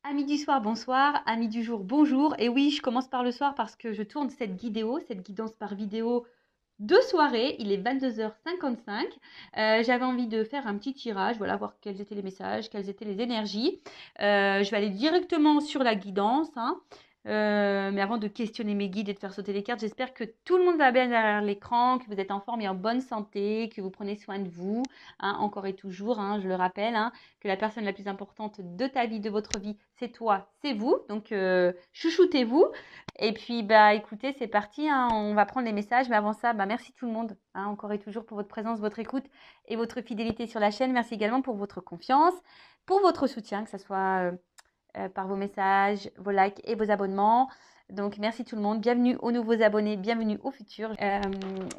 Amis du soir, bonsoir. Amis du jour, bonjour. Et oui, je commence par le soir parce que je tourne cette vidéo, cette guidance par vidéo de soirée. Il est 22h55. J'avais envie de faire un petit tirage, voilà, voir quels étaient les messages, quelles étaient les énergies. Je vais aller directement sur la guidance, hein. Mais avant de questionner mes guides et de faire sauter les cartes, j'espère que tout le monde va bien derrière l'écran, que vous êtes en forme et en bonne santé, que vous prenez soin de vous, hein, encore et toujours, hein, je le rappelle, hein, que la personne la plus importante de ta vie, de votre vie, c'est toi, c'est vous. Donc, chouchoutez-vous. Et puis, bah, écoutez, c'est parti, hein, on va prendre les messages. Mais avant ça, bah, merci tout le monde, hein, encore et toujours pour votre présence, votre écoute et votre fidélité sur la chaîne. Merci également pour votre confiance, pour votre soutien, que ce soit par vos messages, vos likes et vos abonnements. Donc, merci tout le monde. Bienvenue aux nouveaux abonnés, bienvenue aux futurs.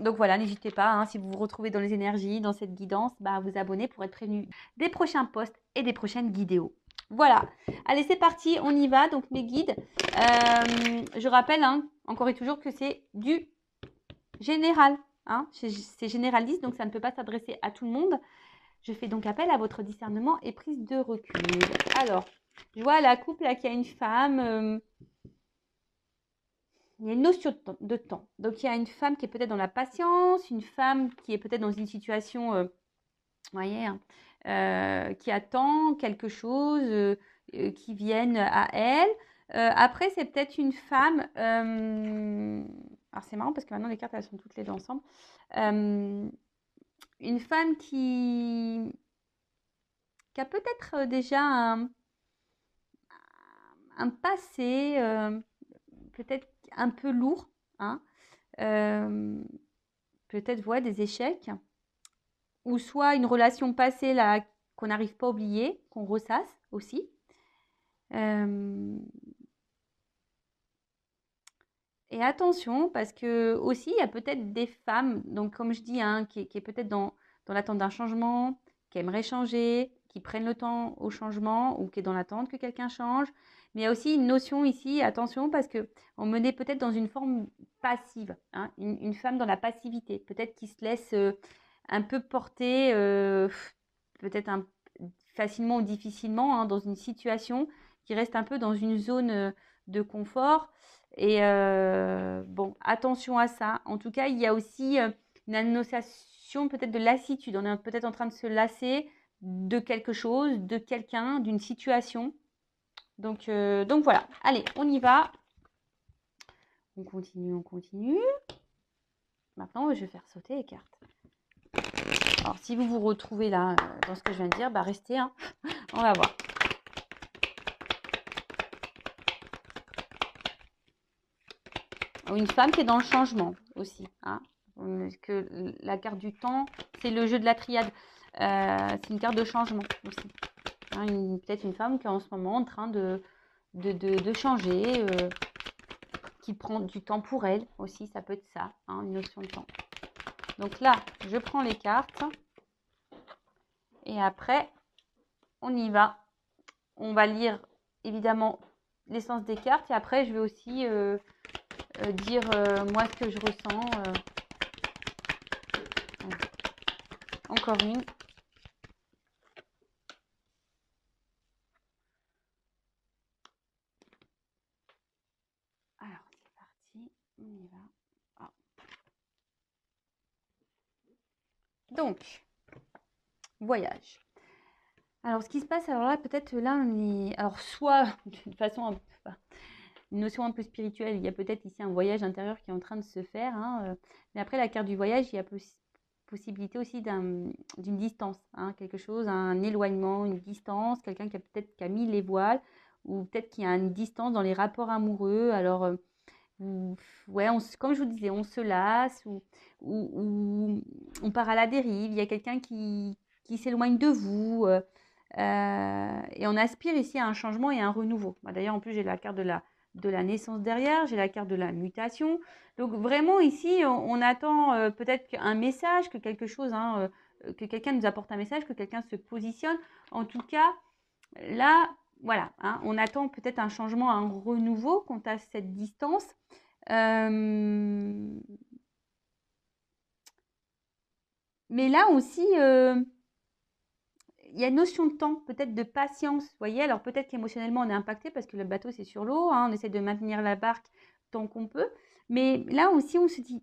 Donc voilà, n'hésitez pas, hein, si vous vous retrouvez dans les énergies, dans cette guidance, bah, à vous abonner pour être prévenu des prochains posts et des prochaines vidéos. Voilà, allez, c'est parti, on y va. Donc, mes guides, je rappelle, hein, encore et toujours, que c'est du général. Hein, c'est généraliste, donc ça ne peut pas s'adresser à tout le monde. Je fais donc appel à votre discernement et prise de recul. Alors, je vois la couple là qu'il y a une femme. Il y a une notion de temps. Donc, il y a une femme qui est peut-être dans la patience, une femme qui est peut-être dans une situation, vous voyez, hein, qui attend quelque chose qui vienne à elle. Après, c'est peut-être une femme. Alors, c'est marrant parce que maintenant, les cartes, elles sont toutes les deux ensemble. Une femme qui a peut-être déjà un passé, peut-être un peu lourd, hein, peut-être ouais, des échecs, ou soit une relation passée là qu'on n'arrive pas à oublier, qu'on ressasse aussi. Et attention, parce que aussi, il y a peut-être des femmes, donc comme je dis, hein, qui est peut-être dans l'attente d'un changement, qui aimeraient changer, qui prennent le temps au changement ou qui est dans l'attente que quelqu'un change. Mais il y a aussi une notion ici, attention, parce que on menait peut-être dans une forme passive, hein, une femme dans la passivité, peut-être qui se laisse un peu porter, peut-être facilement ou difficilement, hein, dans une situation qui reste un peu dans une zone de confort. Et bon, attention à ça. En tout cas, il y a aussi une annonciation peut-être de lassitude. On est peut-être en train de se lasser de quelque chose, de quelqu'un, d'une situation. Donc voilà. Allez, on y va. On continue, on continue. Maintenant, je vais faire sauter les cartes. Alors, si vous vous retrouvez là dans ce que je viens de dire, bah restez, hein. On va voir. Une femme qui est dans le changement aussi, hein. Que la carte du temps, c'est le jeu de la triade. C'est une carte de changement aussi. Hein, peut-être une femme qui est en ce moment en train de changer, qui prend du temps pour elle aussi, ça peut être ça, hein, une notion de temps. Donc là, je prends les cartes et après, on y va. On va lire évidemment l'essence des cartes et après, je vais aussi dire moi ce que je ressens. Encore une. Alors, c'est parti. On y va. Ah. Donc, voyage. Alors, ce qui se passe, alors là, peut-être là, on est... Alors, soit, d'une façon, une notion un peu spirituelle, il y a peut-être ici un voyage intérieur qui est en train de se faire, hein, mais après, la carte du voyage, il y a possibilité aussi d'une distance, hein, quelque chose, un éloignement, une distance, quelqu'un qui a peut-être qui a mis les voiles, ou peut-être qu'il y a une distance dans les rapports amoureux. Alors, ouais, comme je vous disais, on se lasse ou on part à la dérive. Il y a quelqu'un qui s'éloigne de vous et on aspire ici à un changement et à un renouveau. Bah, d'ailleurs, en plus, j'ai la carte de la naissance derrière, j'ai la carte de la mutation. Donc vraiment ici, on attend peut-être un message, que quelque chose, hein, que quelqu'un nous apporte un message, que quelqu'un se positionne. En tout cas, là, voilà, hein, on attend peut-être un changement, un renouveau quant à cette distance. Mais là aussi, il y a une notion de temps, peut-être de patience, vous voyez. Alors peut-être qu'émotionnellement, on est impacté parce que le bateau, c'est sur l'eau, hein, on essaie de maintenir la barque tant qu'on peut. Mais là aussi, on se dit,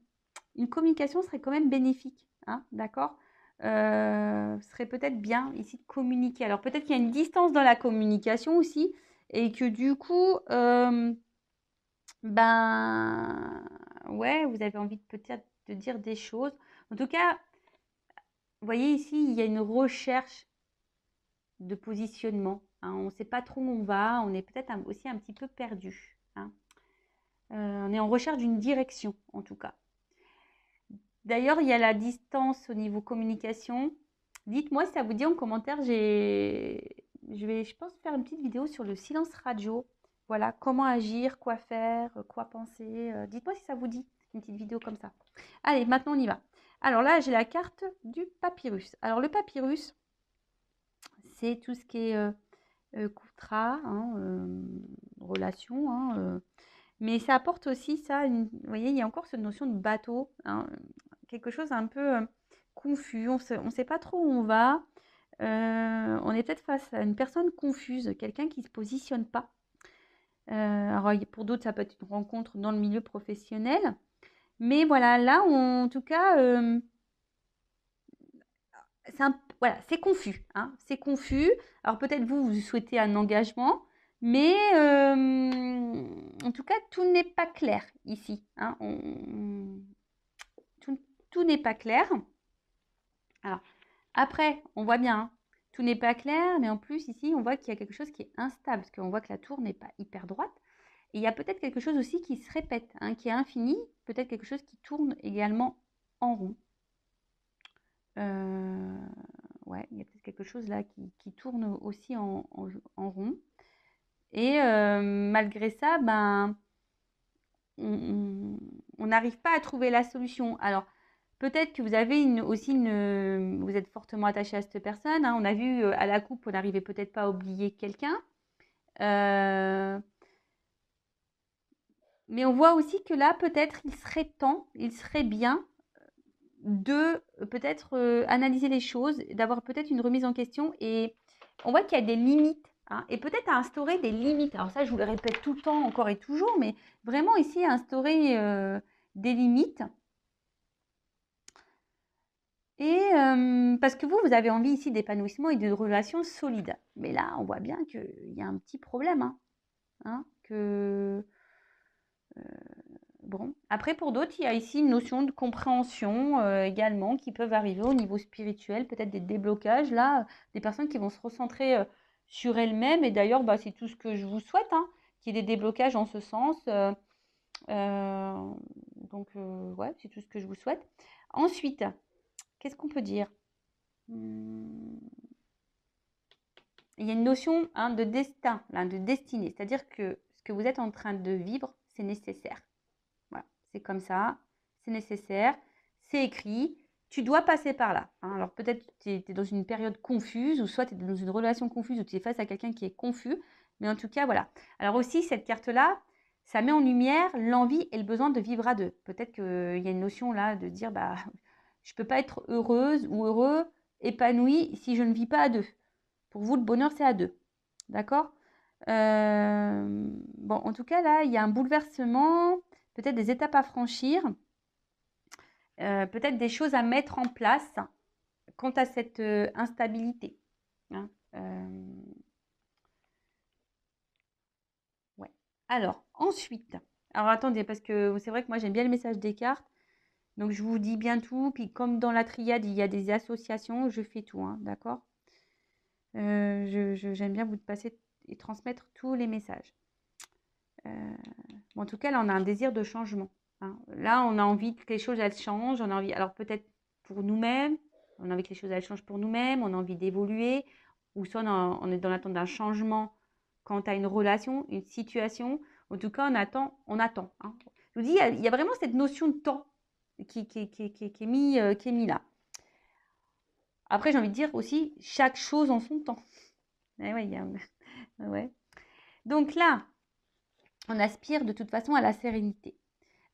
une communication serait quand même bénéfique, hein, d'accord? Ce serait peut-être bien ici de communiquer. Alors peut-être qu'il y a une distance dans la communication aussi et que du coup, ben, ouais, vous avez envie de peut-être de dire des choses. En tout cas, vous voyez ici, il y a une recherche de positionnement, hein. On ne sait pas trop où on va, on est peut-être aussi un petit peu perdu, hein. On est en recherche d'une direction, en tout cas. D'ailleurs, il y a la distance au niveau communication. Dites-moi si ça vous dit en commentaire. Je vais, je pense, faire une petite vidéo sur le silence radio. Voilà, comment agir, quoi faire, quoi penser. Dites-moi si ça vous dit, une petite vidéo comme ça. Allez, maintenant on y va. Alors là, j'ai la carte du papyrus. Alors le papyrus, c'est tout ce qui est contrat, hein, relation, hein, mais ça apporte aussi ça, vous voyez, il y a encore cette notion de bateau, hein, quelque chose un peu confus, on ne sait pas trop où on va, on est peut-être face à une personne confuse, quelqu'un qui ne se positionne pas. Alors, pour d'autres, ça peut être une rencontre dans le milieu professionnel, mais voilà, là, en tout cas, voilà, c'est confus, hein, c'est confus. Alors peut-être vous souhaitez un engagement, mais en tout cas, tout n'est pas clair ici, hein. Tout n'est pas clair. Alors, après, on voit bien, hein, tout n'est pas clair, mais en plus, ici, on voit qu'il y a quelque chose qui est instable, parce qu'on voit que la tour n'est pas hyper droite. Et il y a peut-être quelque chose aussi qui se répète, hein, qui est infini, peut-être quelque chose qui tourne également en rond. Ouais, il y a peut-être quelque chose là qui tourne aussi en rond. Et malgré ça, ben, on n'arrive pas à trouver la solution. Alors, peut-être que vous avez vous êtes fortement attaché à cette personne, hein. On a vu à la coupe, on n'arrivait peut-être pas à oublier quelqu'un. Mais on voit aussi que là, peut-être, il serait bien de peut-être analyser les choses, d'avoir peut-être une remise en question. Et on voit qu'il y a des limites, hein, et peut-être à instaurer des limites. Alors ça, je vous le répète tout le temps, encore et toujours, mais vraiment ici, instaurer des limites. Et parce que vous avez envie ici d'épanouissement et de relations solides. Mais là, on voit bien qu'il y a un petit problème, hein, que... Bon, après pour d'autres, il y a ici une notion de compréhension également qui peuvent arriver au niveau spirituel, peut-être des déblocages, là, des personnes qui vont se recentrer sur elles-mêmes. Et d'ailleurs, bah, c'est tout ce que je vous souhaite, hein, qu'il y ait des déblocages en ce sens. Donc, ouais, c'est tout ce que je vous souhaite. Ensuite, qu'est-ce qu'on peut dire? Il y a une notion, hein, de destin, là, de destinée, c'est-à-dire que ce que vous êtes en train de vivre, c'est nécessaire. Voilà, c'est comme ça, c'est nécessaire, c'est écrit, tu dois passer par là, hein. Alors peut-être tu es dans une période confuse, ou soit tu es dans une relation confuse, ou tu es face à quelqu'un qui est confus, mais en tout cas, voilà. Alors aussi, cette carte-là, ça met en lumière l'envie et le besoin de vivre à deux. Peut-être qu'il y a une notion là de dire, bah, je ne peux pas être heureuse ou heureux, épanoui, si je ne vis pas à deux. Pour vous, le bonheur, c'est à deux. D'accord? Bon, en tout cas, là, il y a un bouleversement, peut-être des étapes à franchir, peut-être des choses à mettre en place quant à cette instabilité, hein. Ouais. Alors, ensuite, alors attendez, parce que c'est vrai que moi, j'aime bien le message des cartes. Donc, je vous dis bien tout. Puis, comme dans la triade, il y a des associations, je fais tout, hein, d'accord? J'aime bien vous passer et transmettre tous les messages. En tout cas, là, on a un désir de changement, hein. Là, on a envie que les choses, elles changent. On a envie, alors peut-être pour nous-mêmes, on a envie que les choses, elles changent pour nous-mêmes. On a envie d'évoluer. Ou soit on est dans l'attente d'un changement quant à une relation, une situation. En tout cas, on attend, hein. Je vous dis, il y a vraiment cette notion de temps qui est mis là. Après, j'ai envie de dire aussi, chaque chose en son temps. Eh ouais, ouais. Donc là, on aspire de toute façon à la sérénité.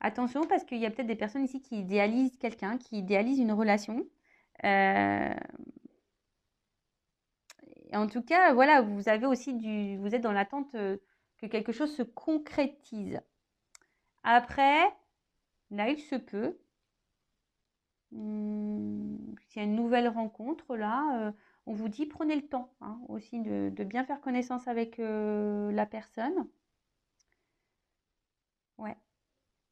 Attention, parce qu'il y a peut-être des personnes ici qui idéalisent quelqu'un, qui idéalisent une relation. Et en tout cas, voilà, vous avez aussi vous êtes dans l'attente que quelque chose se concrétise. Après, là, il se peut, s'il y a une nouvelle rencontre, là, on vous dit prenez le temps hein, aussi de bien faire connaissance avec la personne. Ouais.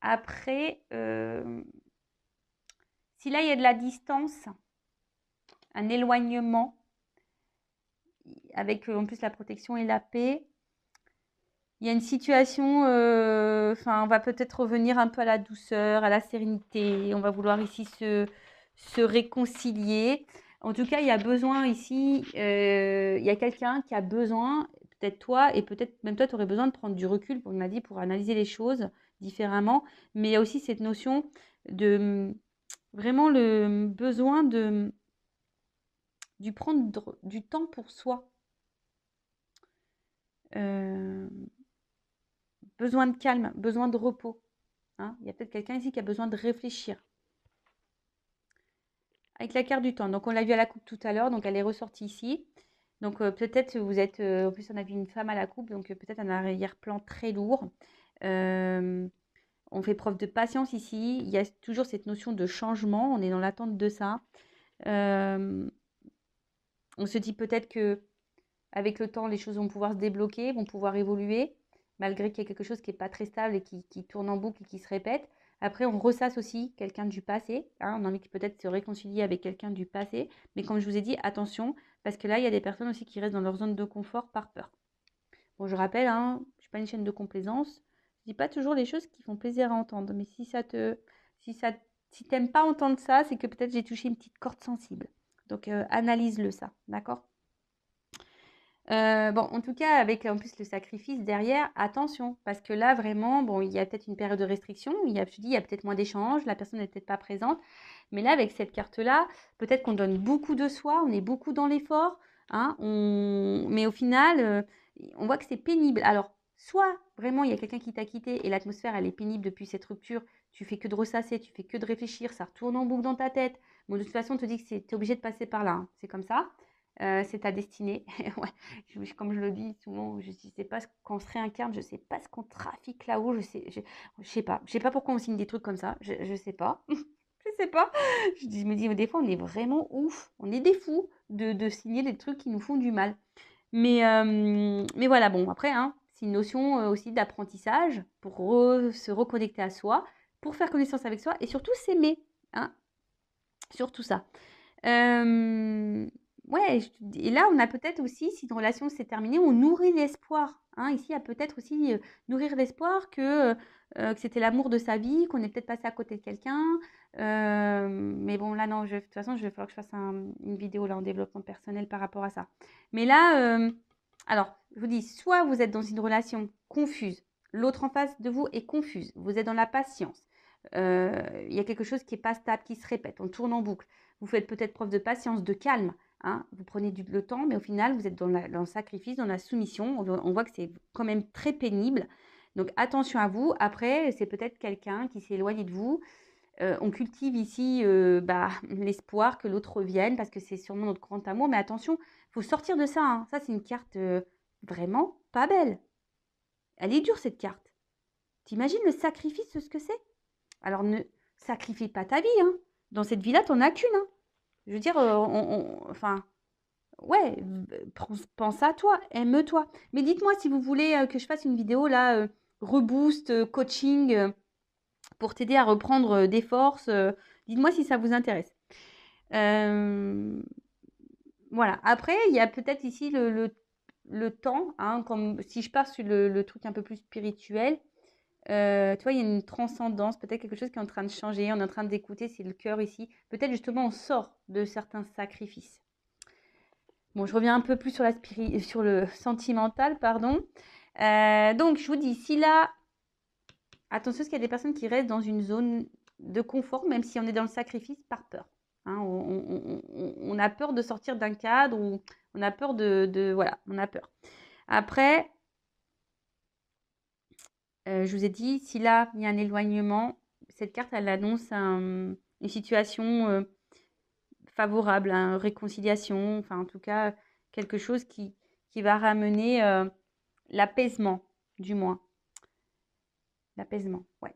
Après, si là, il y a de la distance, un éloignement, avec en plus la protection et la paix, il y a une situation, enfin, on va peut-être revenir un peu à la douceur, à la sérénité. On va vouloir ici se réconcilier. En tout cas, il y a besoin ici, il y a quelqu'un qui a besoin, peut-être toi, et peut-être même toi, tu aurais besoin de prendre du recul, on m'a dit, pour analyser les choses différemment. Mais il y a aussi cette notion de vraiment le besoin du prendre du temps pour soi. Euh, besoin de calme, besoin de repos. Hein. Il y a peut-être quelqu'un ici qui a besoin de réfléchir. Avec la carte du temps. Donc, on l'a vu à la coupe tout à l'heure. Donc, elle est ressortie ici. Donc, peut-être vous êtes... en plus, on a vu une femme à la coupe. Donc, peut-être un arrière-plan très lourd. On fait preuve de patience ici. Il y a toujours cette notion de changement. On est dans l'attente de ça. On se dit peut-être que avec le temps, les choses vont pouvoir se débloquer, vont pouvoir évoluer, malgré qu'il y ait quelque chose qui n'est pas très stable et qui tourne en boucle et qui se répète. Après, on ressasse aussi quelqu'un du passé. Hein, on a envie de peut-être se réconcilier avec quelqu'un du passé. Mais comme je vous ai dit, attention, parce que là, il y a des personnes aussi qui restent dans leur zone de confort par peur. Bon, je rappelle, hein, je ne suis pas une chaîne de complaisance. Je ne dis pas toujours les choses qui font plaisir à entendre. Mais si t'aimes pas entendre ça, c'est que peut-être j'ai touché une petite corde sensible. Donc, analyse-le ça, d'accord? Bon, en tout cas, avec en plus le sacrifice derrière, attention, parce que là, vraiment, bon, il y a peut-être une période de restriction, je te dis, il y a peut-être moins d'échanges, la personne n'est peut-être pas présente, mais là, avec cette carte-là, peut-être qu'on donne beaucoup de soi, on est beaucoup dans l'effort, hein, mais au final, on voit que c'est pénible. Alors, soit vraiment, il y a quelqu'un qui t'a quitté et l'atmosphère, elle est pénible depuis cette rupture, tu fais que de ressasser, tu fais que de réfléchir, ça retourne en boucle dans ta tête. Bon, de toute façon, on te dit que tu es obligé de passer par là, hein, c'est comme ça. C'est ta destinée. Ouais. Comme je le dis souvent, je ne sais pas quand on se réincarne, je ne sais pas ce qu'on trafique là-haut, je sais pas pourquoi on signe des trucs comme ça, je sais pas, je sais pas. Je me dis, des fois, on est vraiment ouf, on est des fous de signer des trucs qui nous font du mal. Mais voilà, bon, après, hein, c'est une notion aussi d'apprentissage pour se reconnecter à soi, pour faire connaissance avec soi et surtout s'aimer, hein, surtout ça. Ouais, et là, on a peut-être aussi, si une relation s'est terminée, on nourrit l'espoir. Hein. Ici, il y a peut-être aussi nourrir l'espoir que c'était l'amour de sa vie, qu'on est peut-être passé à côté de quelqu'un. Mais bon, là, non, de toute façon, je vais falloir que je fasse une vidéo là en développement personnel par rapport à ça. Mais là, alors, je vous dis, soit vous êtes dans une relation confuse, l'autre en face de vous est confuse, vous êtes dans la patience. Il y a quelque chose qui n'est pas stable, qui se répète, on tourne en boucle. Vous faites peut-être preuve de patience, de calme. Hein, vous prenez le temps, mais au final, vous êtes dans le sacrifice, dans la soumission. On voit que c'est quand même très pénible. Donc, attention à vous. Après, c'est peut-être quelqu'un qui s'est éloigné de vous. On cultive ici l'espoir que l'autre revienne parce que c'est sûrement notre grand amour. Mais attention, il faut sortir de ça. Hein. Ça, c'est une carte vraiment pas belle. Elle est dure, cette carte. T'imagines le sacrifice, ce que c'est? Alors, ne sacrifie pas ta vie. Hein. Dans cette vie-là, t'en as qu'une. Hein. Je veux dire, enfin, ouais, pense à toi, aime-toi. Mais dites-moi si vous voulez que je fasse une vidéo là, reboost, coaching, pour t'aider à reprendre des forces. Dites-moi si ça vous intéresse. Voilà. Après, il y a peut-être ici le temps, hein, comme si je pars sur le truc un peu plus spirituel. Tu vois, il y a une transcendance, peut-être quelque chose qui est en train de changer, on est en train d'écouter, c'est le cœur ici. Peut-être justement on sort de certains sacrifices. Bon, je reviens un peu plus sur sur le sentimental, pardon. Donc, je vous dis, si là, attention, parce qu'il y a des personnes qui restent dans une zone de confort, même si on est dans le sacrifice, par peur. Hein, on a peur de sortir d'un cadre, ou on a peur voilà, on a peur. Après, je vous ai dit, si là, il y a un éloignement, cette carte, elle annonce une situation favorable, une réconciliation. Enfin, en tout cas, quelque chose qui va ramener l'apaisement, du moins. L'apaisement, ouais.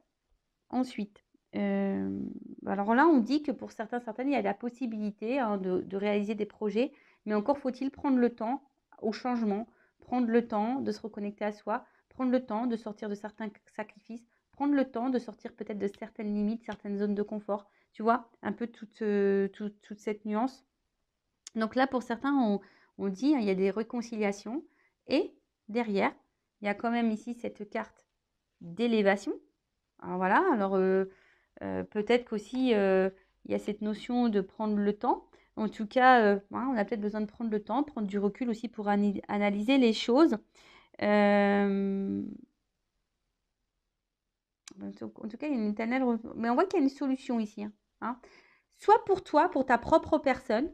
Ensuite, alors là, on dit que pour certaines, il y a la possibilité hein, de réaliser des projets, mais encore faut-il prendre le temps au changement, prendre le temps de se reconnecter à soi, prendre le temps de sortir de certains sacrifices, prendre le temps de sortir peut-être de certaines limites, certaines zones de confort. Tu vois, un peu toute cette nuance. Donc là, pour certains, on dit, hein, il y a des réconciliations et derrière, il y a quand même ici cette carte d'élévation. Alors voilà, alors peut-être qu'aussi il y a cette notion de prendre le temps. En tout cas, hein, on a peut-être besoin de prendre le temps, prendre du recul aussi pour analyser les choses. En tout cas, il y a une éternelle... Mais on voit qu'il y a une solution ici. Hein. Soit pour toi, pour ta propre personne,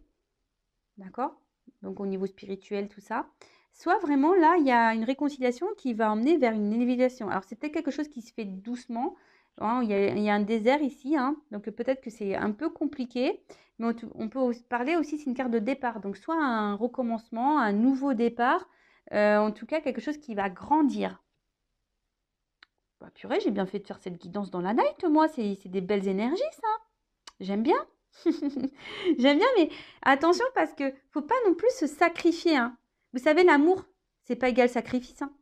d'accord? Donc au niveau spirituel, tout ça. Soit vraiment là, il y a une réconciliation qui va emmener vers une élévation. Alors c'est peut-être quelque chose qui se fait doucement. Hein, il y a un désert ici, hein, donc peut-être que c'est un peu compliqué. Mais on peut parler aussi, c'est une carte de départ. Donc soit un recommencement, un nouveau départ. En tout cas, quelque chose qui va grandir. Bah, purée, j'ai bien fait de faire cette guidance dans la night, moi. C'est des belles énergies, ça. J'aime bien. J'aime bien, mais attention parce que faut pas non plus se sacrifier. Hein. Vous savez, l'amour, c'est pas égal sacrifice. Hein.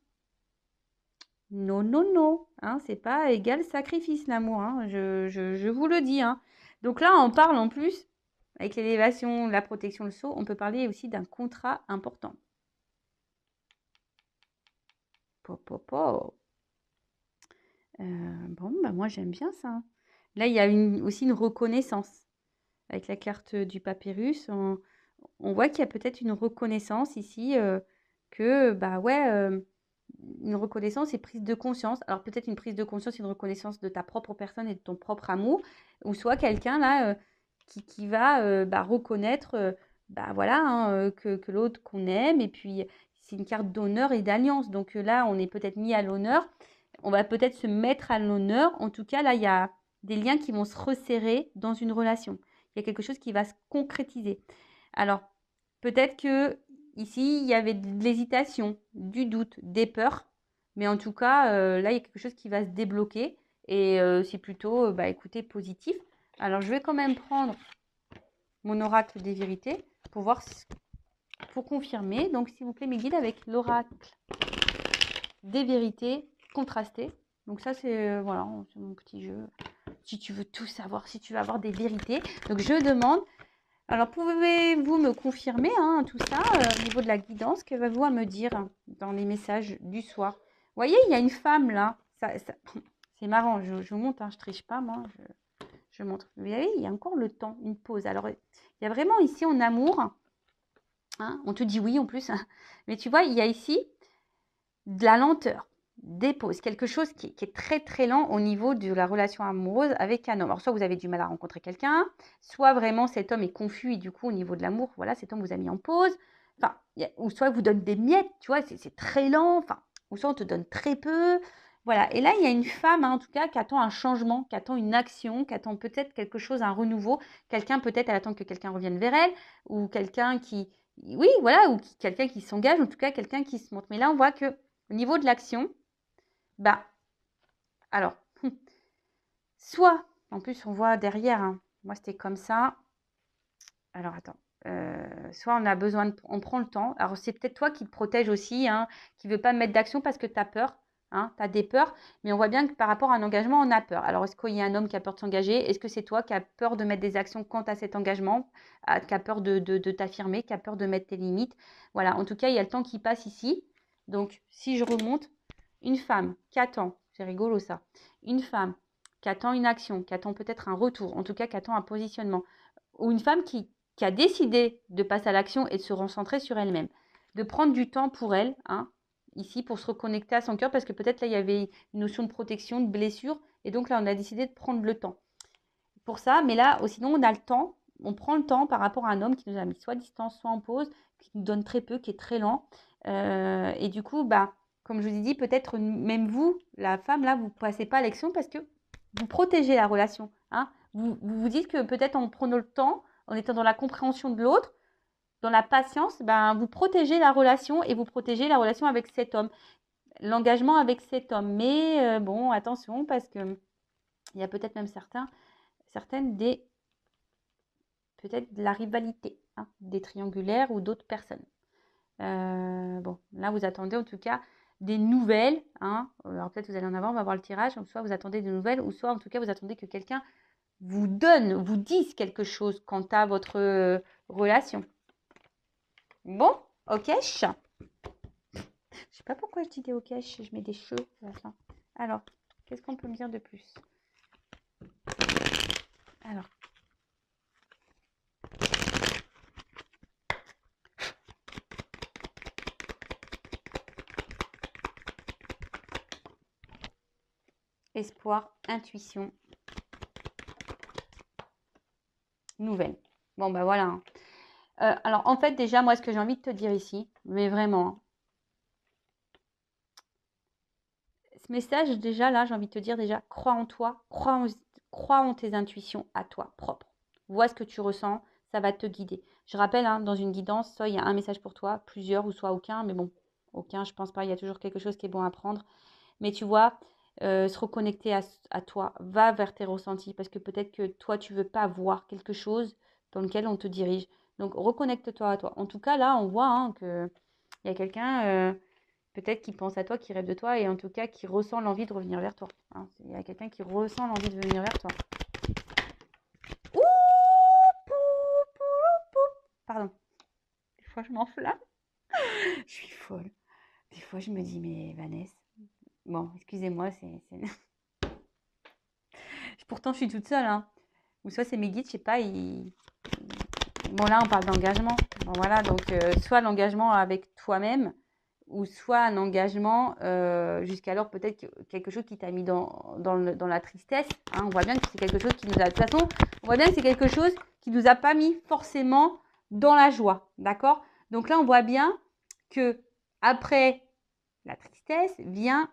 Non, non, non. Hein, c'est pas égal sacrifice, l'amour. Hein. Je vous le dis. Hein. Donc là, on parle en plus, avec l'élévation, la protection, le saut, on peut parler aussi d'un contrat important. Po, po, po. Bon, bah moi, j'aime bien ça. Là, il y a aussi une reconnaissance. Avec la carte du papyrus, on voit qu'il y a peut-être une reconnaissance ici, que, bah ouais, une reconnaissance et prise de conscience. Alors peut-être une prise de conscience, une reconnaissance de ta propre personne et de ton propre amour, ou soit quelqu'un là qui va bah, reconnaître, bah voilà, hein, que l'autre qu'on aime, et puis c'est une carte d'honneur et d'alliance. Donc là, on est peut-être mis à l'honneur, on va peut-être se mettre à l'honneur. En tout cas, là, il y a des liens qui vont se resserrer dans une relation. Il y a quelque chose qui va se concrétiser. Alors, peut-être que ici, il y avait de l'hésitation, du doute, des peurs. Mais en tout cas, là, il y a quelque chose qui va se débloquer. Et c'est plutôt, bah, écoutez, positif. Alors, je vais quand même prendre mon oracle des vérités pour voir, pour confirmer. Donc, s'il vous plaît, mes guides, avec l'oracle des vérités contrastées. Donc ça, c'est voilà, c'est mon petit jeu. Si tu veux tout savoir, si tu veux avoir des vérités. Donc, je demande... Alors, pouvez-vous me confirmer hein, tout ça au niveau de la guidance? Que va-vous à me dire dans les messages du soir? Vous voyez, il y a une femme là. C'est marrant, je vous montre, hein, je triche pas moi. Je montre. Vous voyez, il y a encore le temps, une pause. Alors, il y a vraiment ici en amour. Hein, on te dit oui en plus. Mais tu vois, il y a ici de la lenteur. Des pauses, quelque chose qui est très très lent au niveau de la relation amoureuse avec un homme. Alors soit vous avez du mal à rencontrer quelqu'un, soit vraiment cet homme est confus et du coup au niveau de l'amour, voilà, cet homme vous a mis en pause, enfin, ou soit vous donne des miettes, tu vois, c'est très lent, enfin, ou soit on te donne très peu, voilà. Et là il y a une femme hein, en tout cas qui attend un changement, qui attend une action, qui attend peut-être quelque chose, un renouveau, quelqu'un peut-être elle attend que quelqu'un revienne vers elle, ou quelqu'un qui, oui voilà, ou quelqu'un qui s'engage, en tout cas quelqu'un qui se montre. Mais là on voit que au niveau de l'action, bah, alors, soit, en plus on voit derrière, hein, moi c'était comme ça. Alors attends, soit on a besoin, on prend le temps. Alors c'est peut-être toi qui te protège aussi, hein, qui ne veut pas mettre d'action parce que tu as peur, hein, tu as des peurs. Mais on voit bien que par rapport à un engagement, on a peur. Alors est-ce qu'il y a un homme qui a peur de s'engager? Est-ce que c'est toi qui as peur de mettre des actions quant à cet engagement, qui a peur de t'affirmer, qui a peur de mettre tes limites? Voilà, en tout cas, il y a le temps qui passe ici. Donc si je remonte, une femme qui attend, c'est rigolo ça, une femme qui attend une action, qui attend peut-être un retour, en tout cas qui attend un positionnement, ou une femme qui a décidé de passer à l'action et de se recentrer sur elle-même, de prendre du temps pour elle, hein, ici pour se reconnecter à son cœur, parce que peut-être là il y avait une notion de protection, de blessure, et donc là on a décidé de prendre le temps pour ça, mais là sinon on a le temps, on prend le temps par rapport à un homme qui nous a mis soit à distance, soit en pause, qui nous donne très peu, qui est très lent, et du coup, bah, comme je vous ai dit, peut-être même vous, la femme, là, vous ne passez pas à l'action parce que vous protégez la relation. Hein. Vous dites que peut-être en prenant le temps, en étant dans la compréhension de l'autre, dans la patience, ben, vous protégez la relation et vous protégez la relation avec cet homme, l'engagement avec cet homme. Mais bon, attention, parce que il y a peut-être même certaines peut-être de la rivalité, hein, des triangulaires ou d'autres personnes. Bon, là, vous attendez en tout cas des nouvelles. Hein. Alors peut-être vous allez en avoir, on va voir le tirage. Donc, soit vous attendez des nouvelles, ou soit en tout cas vous attendez que quelqu'un vous dise quelque chose quant à votre relation. Bon, ok. Je sais pas pourquoi je dis des ok, je mets des cheveux à la fin. Alors, qu'est-ce qu'on peut me dire de plus? Alors. Espoir, intuition, nouvelle. Bon, ben voilà. Hein. Alors, en fait, déjà, moi, ce que j'ai envie de te dire ici, mais vraiment, hein, ce message, déjà, là, j'ai envie de te dire, déjà, crois en toi, crois en tes intuitions à toi, propre. Vois ce que tu ressens, ça va te guider. Je rappelle, hein, dans une guidance, soit il y a un message pour toi, plusieurs, ou soit aucun, mais bon, aucun, je pense pas, il y a toujours quelque chose qui est bon à prendre. Mais tu vois, se reconnecter à toi, va vers tes ressentis, parce que peut-être que toi, tu veux pas voir quelque chose dans lequel on te dirige. Donc, reconnecte-toi à toi. En tout cas, là, on voit hein, qu'il y a quelqu'un, peut-être qui pense à toi, qui rêve de toi, et en tout cas, qui ressent l'envie de revenir vers toi. Hein. Il y a quelqu'un qui ressent l'envie de venir vers toi. Ouh, pardon. Des fois, je m'enflamme. Je suis folle. Des fois, je me dis, mais Vanessa, bon, excusez-moi, Pourtant, je suis toute seule. Hein. Ou soit c'est mes guides, je sais pas, bon, là, on parle d'engagement. Bon, voilà, donc, soit l'engagement avec toi-même, ou soit un engagement jusqu'alors peut-être quelque chose qui t'a mis dans la tristesse. Hein. On voit bien que c'est quelque chose qui nous a... De toute façon, on voit bien que c'est quelque chose qui nous a pas mis forcément dans la joie. D'accord? Donc là, on voit bien que après la tristesse vient...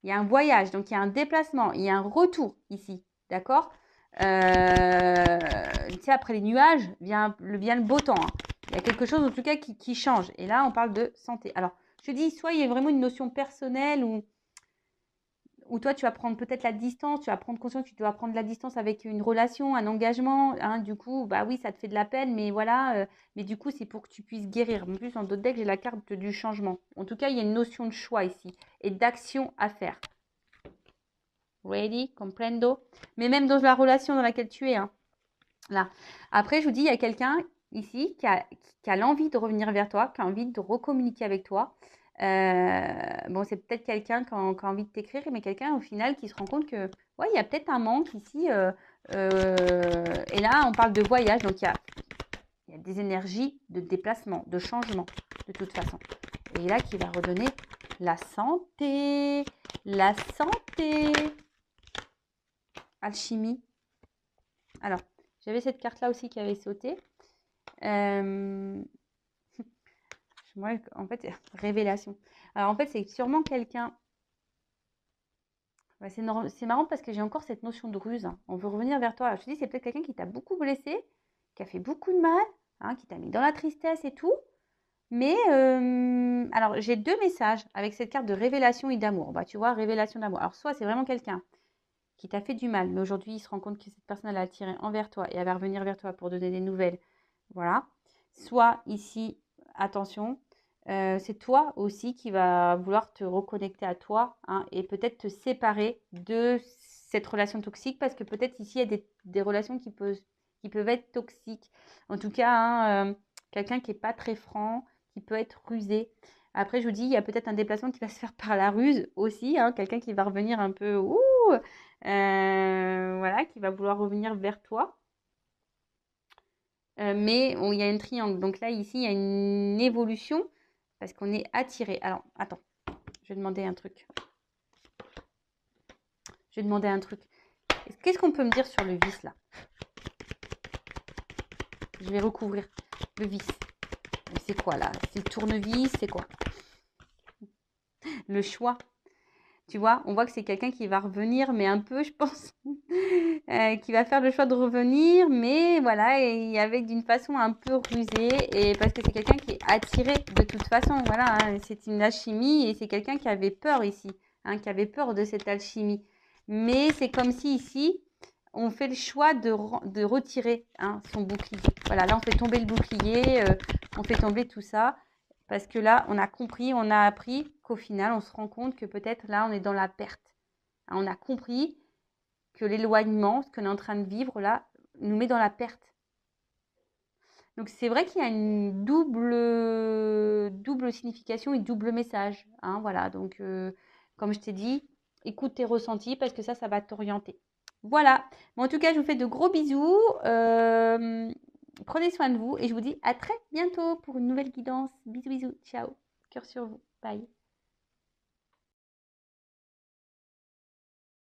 Il y a un voyage, donc il y a un déplacement, il y a un retour ici. D'accord? Tu sais, après les nuages, vient le beau temps. Hein. Il y a quelque chose, en tout cas, qui change. Et là, on parle de santé. Alors, je dis, soit il y a vraiment une notion personnelle où toi, tu vas prendre peut-être la distance, tu vas prendre conscience que tu dois prendre la distance avec une relation, un engagement. Hein, du coup, bah oui, ça te fait de la peine, mais voilà. Mais du coup, c'est pour que tu puisses guérir. En plus, en d'autres decks, j'ai la carte du changement. En tout cas, il y a une notion de choix ici et d'action à faire. Ready, comprendo. Mais même dans la relation dans laquelle tu es. Hein. Là. Après, je vous dis, il y a quelqu'un ici qui a l'envie de revenir vers toi, qui a envie de recommuniquer avec toi. Bon, c'est peut-être quelqu'un qui a envie de t'écrire, mais quelqu'un au final qui se rend compte que, ouais, il y a peut-être un manque ici. Et là, on parle de voyage, donc il y a des énergies de déplacement, de changement, de toute façon. Et là, qui va redonner la santé. La santé. Alchimie. Alors, j'avais cette carte-là aussi qui avait sauté. Moi, en fait, révélation. Alors, en fait, c'est sûrement quelqu'un... Ouais, c'est marrant parce que j'ai encore cette notion de ruse. Hein. On veut revenir vers toi. Alors, je te dis, c'est peut-être quelqu'un qui t'a beaucoup blessé, qui a fait beaucoup de mal, hein, qui t'a mis dans la tristesse et tout. Mais, alors, j'ai deux messages avec cette carte de révélation et d'amour. Bah, tu vois, révélation d'amour. Alors, soit c'est vraiment quelqu'un qui t'a fait du mal, mais aujourd'hui, il se rend compte que cette personne, elle a attiré envers toi et elle va revenir vers toi pour donner des nouvelles. Voilà. Soit ici, attention, c'est toi aussi qui va vouloir te reconnecter à toi hein, et peut-être te séparer de cette relation toxique parce que peut-être ici, il y a des relations qui peuvent être toxiques. En tout cas, hein, quelqu'un qui n'est pas très franc, qui peut être rusé. Après, je vous dis, il y a peut-être un déplacement qui va se faire par la ruse aussi, hein, quelqu'un qui va revenir un peu, voilà, qui va vouloir revenir vers toi. Mais il y a un triangle. Donc là, ici, il y a une évolution parce qu'on est attiré. Alors, attends, je vais demander un truc. Qu'est-ce qu'on peut me dire sur le vis, là? Je vais recouvrir le vis. C'est quoi, là? C'est le tournevis, c'est quoi? Le choix. Tu vois, on voit que c'est quelqu'un qui va revenir, mais un peu, je pense, qui va faire le choix de revenir, mais voilà, et avec d'une façon un peu rusée, et parce que c'est quelqu'un qui est attiré de toute façon, voilà, hein, c'est une alchimie, et c'est quelqu'un qui avait peur ici, hein, qui avait peur de cette alchimie. Mais c'est comme si ici, on fait le choix de retirer, hein, son bouclier. Voilà, là, on fait tomber le bouclier, on fait tomber tout ça. Parce que là, on a compris, on a appris qu'au final, on se rend compte que peut-être là, on est dans la perte. Hein, on a compris que l'éloignement, ce qu'on est en train de vivre là, nous met dans la perte. Donc c'est vrai qu'il y a une double signification et double message. Hein, voilà, donc comme je t'ai dit, écoute tes ressentis parce que ça va t'orienter. Voilà. Bon, en tout cas, je vous fais de gros bisous. Prenez soin de vous et je vous dis à très bientôt pour une nouvelle guidance. Bisous, bisous. Ciao. Cœur sur vous. Bye.